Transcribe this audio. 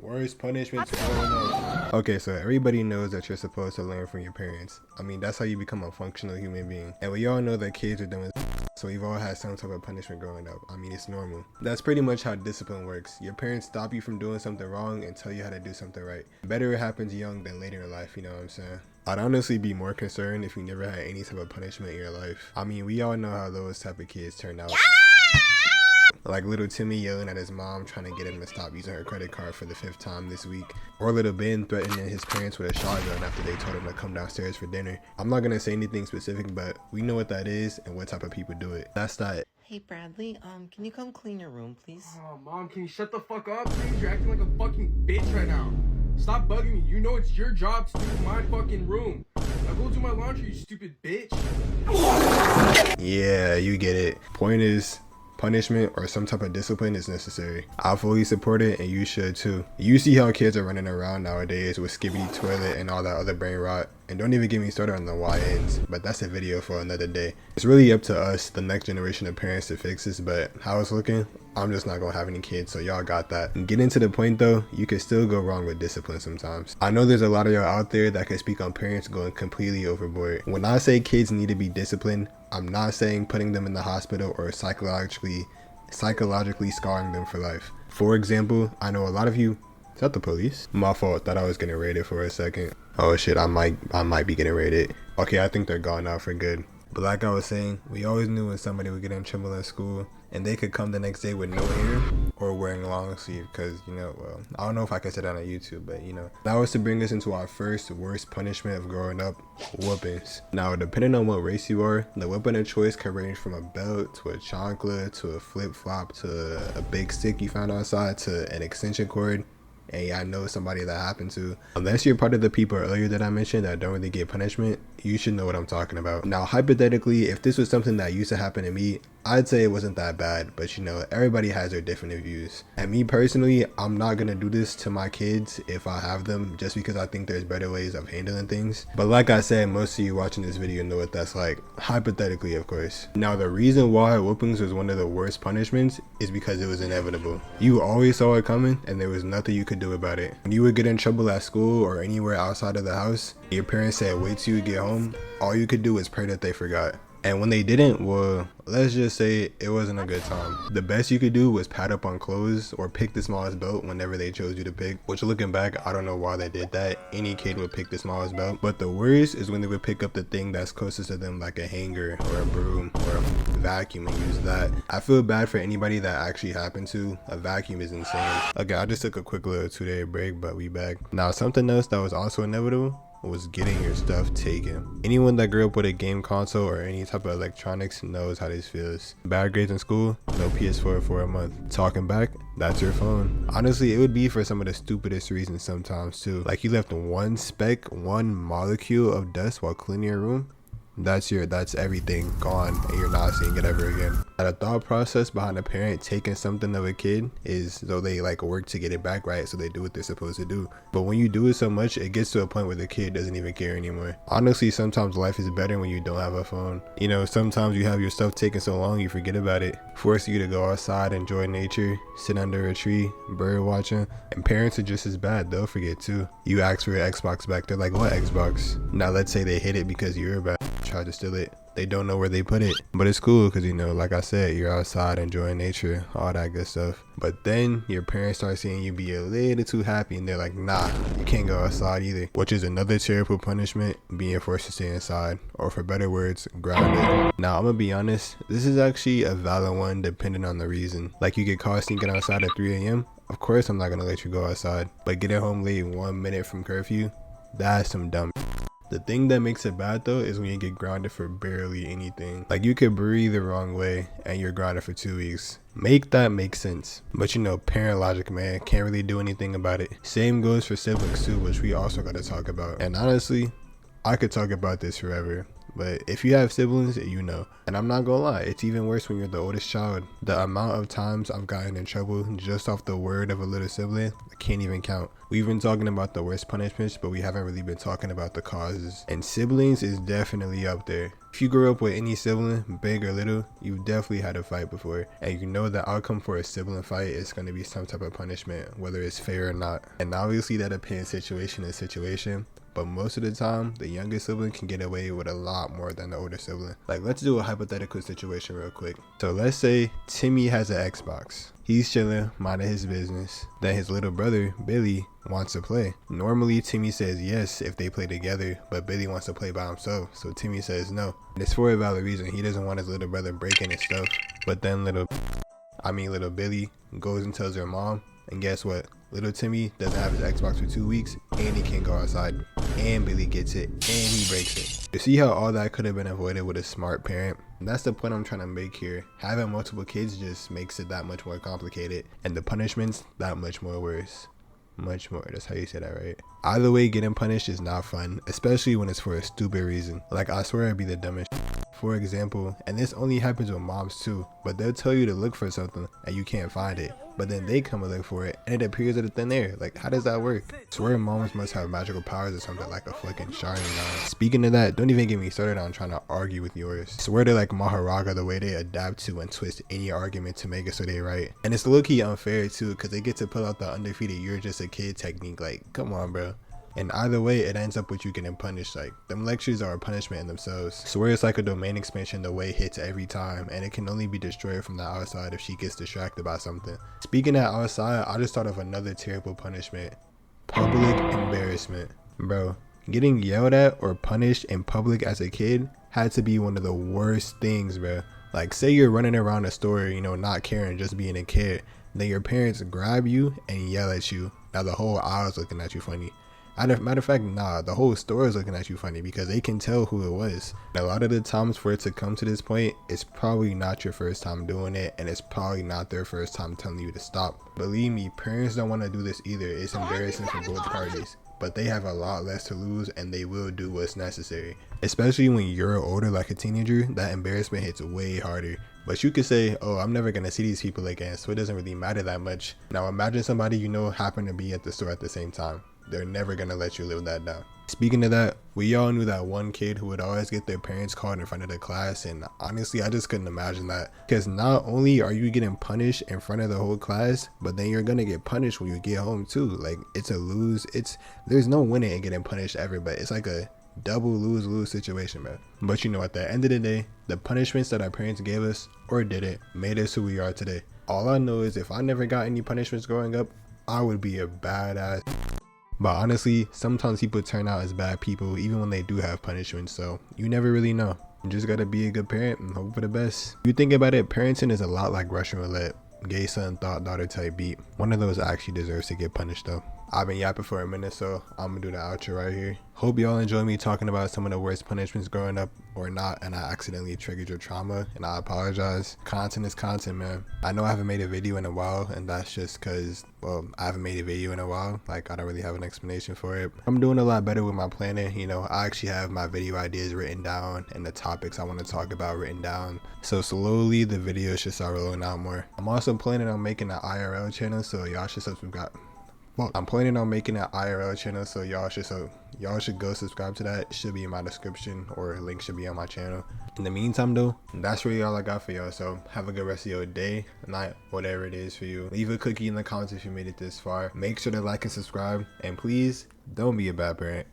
Worst punishments growing up. Okay, so everybody knows that you're supposed to learn from your parents. I mean, that's how you become a functional human being. And we all know that kids are dumb as so we've all had some type of punishment growing up. I mean, it's normal. That's pretty much how discipline works. Your parents stop you from doing something wrong and tell you how to do something right. Better it happens young than later in life, you know what I'm saying? I'd honestly be more concerned if you never had any type of punishment in your life. I mean, we all know how those type of kids turn out. Like little Timmy yelling at his mom trying to get him to stop using her credit card for the 5th time this week. Or little Ben threatening his parents with a shotgun after they told him to come downstairs for dinner. I'm not gonna say anything specific, but we know what that is and what type of people do it. That's that. Hey Bradley, can you come clean your room, please? Oh, Mom, can you shut the fuck up, please? You're acting like a fucking bitch right now. Stop bugging me. You know it's your job to do my fucking room. Now go do my laundry, you stupid bitch. Yeah, you get it. Point is, punishment or some type of discipline is necessary. I fully support it and you should too. You see how kids are running around nowadays with skibbity toilet and all that other brain rot. And don't even get me started on the YNs, but that's a video for another day. It's really up to us, the next generation of parents, to fix this, but how it's looking, I'm just not gonna have any kids, so y'all got that. And getting to the point though, you can still go wrong with discipline sometimes. I know there's a lot of y'all out there that can speak on parents going completely overboard. When I say kids need to be disciplined, I'm not saying putting them in the hospital or psychologically scarring them for life. For example, I know a lot of you. Is that the police? My fault, thought I was getting raided for a second. Oh shit, I might be getting raided. Okay, I think they're gone now for good. But like I was saying, we always knew when somebody would get in trouble at school and they could come the next day with no hair or wearing long sleeve because, you know, well, I don't know if I can say that on YouTube, but you know. That was to bring us into our first worst punishment of growing up, whoopings. Now, depending on what race you are, the weapon of choice can range from a belt to a chancla to a flip-flop to a big stick you found outside to an extension cord. And yeah, I know somebody that happened to. Unless you're part of the people earlier that I mentioned that don't really get punishment, you should know what I'm talking about. Now, hypothetically, if this was something that used to happen to me, I'd say it wasn't that bad, but you know, everybody has their different views. And me personally, I'm not gonna do this to my kids if I have them, just because I think there's better ways of handling things. But like I said, most of you watching this video know what that's like, hypothetically of course. Now the reason why whoopings was one of the worst punishments is because it was inevitable. You always saw it coming and there was nothing you could do about it. When you would get in trouble at school or anywhere outside of the house, your parents said wait till you get home, all you could do was pray that they forgot. And when they didn't, well, let's just say it wasn't a good time. The best you could do was pad up on clothes or pick the smallest belt whenever they chose you to pick, which looking back, I don't know why they did that. Any kid would pick the smallest belt. But the worst is when they would pick up the thing that's closest to them, like a hanger or a broom or a vacuum, and use that. I feel bad for anybody that actually happened to. A vacuum is insane. Okay, I just took a quick little 2-day break, but we back. Now something else that was also inevitable was getting your stuff taken. Anyone that grew up with a game console or any type of electronics knows how this feels. Bad grades in school, no PS4 for a month. Talking back, that's your phone. Honestly, it would be for some of the stupidest reasons sometimes too. Like you left one speck, one molecule of dust while cleaning your room. That's everything gone and you're not seeing it ever again. The thought process behind a parent taking something of a kid is so they like work to get it back, right? So they do what they're supposed to do. But when you do it so much, it gets to a point where the kid doesn't even care anymore. Honestly, sometimes life is better when you don't have a phone. You know, sometimes you have your stuff taken so long you forget about it. Force you to go outside, enjoy nature, sit under a tree, bird watching. And parents are just as bad, they'll forget too. You ask for your Xbox back, they're like, what Xbox? Now let's say they hit it because you're bad, try to steal it. They don't know where they put it, but it's cool because, you know, like I said, you're outside enjoying nature, all that good stuff. But then your parents start seeing you be a little too happy and they're like, nah, you can't go outside either, which is another terrible punishment, being forced to stay inside, or for better words, grounded. Now I'm gonna be honest, this is actually a valid one depending on the reason. Like you get caught sneaking outside at 3 a.m. Of course I'm not gonna let you go outside, but getting home late 1 minute from curfew, that's some dumb. The thing that makes it bad though is when you get grounded for barely anything. Like you could breathe the wrong way and you're grounded for 2 weeks. Make that make sense. But you know, parent logic, man, can't really do anything about it. Same goes for siblings too, which we also got to talk about. And honestly, I could talk about this forever, but if you have siblings, you know. And I'm not gonna lie, it's even worse when you're the oldest child. The amount of times I've gotten in trouble just off the word of a little sibling, I can't even count. We've been talking about the worst punishments, but we haven't really been talking about the causes. And siblings is definitely up there. If you grew up with any sibling, big or little, you've definitely had a fight before. And you know the outcome for a sibling fight is going to be some type of punishment, whether it's fair or not. And obviously that depends situation to situation. But most of the time, the youngest sibling can get away with a lot more than the older sibling. Like, let's do a hypothetical situation real quick. So let's say Timmy has an Xbox. He's chilling, minding his business. Then his little brother, Billy, wants to play. Normally, Timmy says yes if they play together, but Billy wants to play by himself, so Timmy says no. And it's for a valid reason. He doesn't want his little brother breaking his stuff. But then little Billy goes and tells her mom, and guess what? Little Timmy doesn't have his Xbox for 2 weeks, and he can't go outside. And Billy gets it, and he breaks it. You see how all that could have been avoided with a smart parent? And that's the point I'm trying to make here. Having multiple kids just makes it that much more complicated, and the punishments that much more worse. Much more, that's how you say that, right? Either way, getting punished is not fun, especially when it's for a stupid reason. Like, I swear it'd be the dumbest. For example, and this only happens with moms too, but they'll tell you to look for something and you can't find it, but then they come and look for it and it appears out of thin air. Like, how does that work? I swear moms must have magical powers or something, like a fucking Sharingan. Speaking of that, don't even get me started on trying to argue with yours. I swear they're like Maharaga, the way they adapt to and twist any argument to make it so they right. And it's low-key unfair too, because they get to pull out the undefeated you're just a kid technique. Like, come on, bro. And either way, it ends up with you getting punished. Like, them lectures are a punishment in themselves. Swear it's like a domain expansion, the way it hits every time, and it can only be destroyed from the outside if she gets distracted by something. Speaking of outside, I just thought of another terrible punishment. Public embarrassment. Bro, getting yelled at or punished in public as a kid had to be one of the worst things, bro. Like, say you're running around a store, you know, not caring, just being a kid. Then your parents grab you and yell at you. Now the whole aisle's looking at you funny. Matter of fact, nah, the whole store is looking at you funny because they can tell who it was. And a lot of the times for it to come to this point, it's probably not your first time doing it, and it's probably not their first time telling you to stop. Believe me, parents don't want to do this either. It's embarrassing for both parties. But they have a lot less to lose, and they will do what's necessary. Especially when you're older, like a teenager, that embarrassment hits way harder. But you could say, oh, I'm never going to see these people again, so it doesn't really matter that much. Now imagine somebody you know happened to be at the store at the same time. They're never going to let you live that down. Speaking of that, we all knew that one kid who would always get their parents called in front of the class, and honestly, I just couldn't imagine that. Because not only are you getting punished in front of the whole class, but then you're going to get punished when you get home too. Like, it's a lose. There's no winning and getting punished ever, but it's like a double lose-lose situation, man. But you know, at the end of the day, the punishments that our parents gave us or didn't made us who we are today. All I know is if I never got any punishments growing up, I would be a badass. But honestly, sometimes people turn out as bad people even when they do have punishments, so you never really know. You just gotta be a good parent and hope for the best. If you think about it, parenting is a lot like Russian roulette. Gay son, thought daughter type beat. One of those actually deserves to get punished though. I've been yapping for a minute, so I'm gonna do the outro right here. Hope y'all enjoy me talking about some of the worst punishments growing up or not, and I accidentally triggered your trauma, and I apologize. Content is content, man. I know I haven't made a video in a while, and that's just cause, well, I haven't made a video in a while. Like, I don't really have an explanation for it. I'm doing a lot better with my planning. You know, I actually have my video ideas written down and the topics I want to talk about written down. So slowly the videos should start rolling out more. I'm also planning on making an IRL channel, so y'all should subscribe. Well, I'm planning on making an IRL channel, so y'all should go subscribe to that. It should be in my description, or a link should be on my channel. In the meantime though, that's really all I got for y'all, so have a good rest of your day, night, whatever it is for you. Leave a cookie in the comments if you made it this far. Make sure to like and subscribe, and please don't be a bad parent.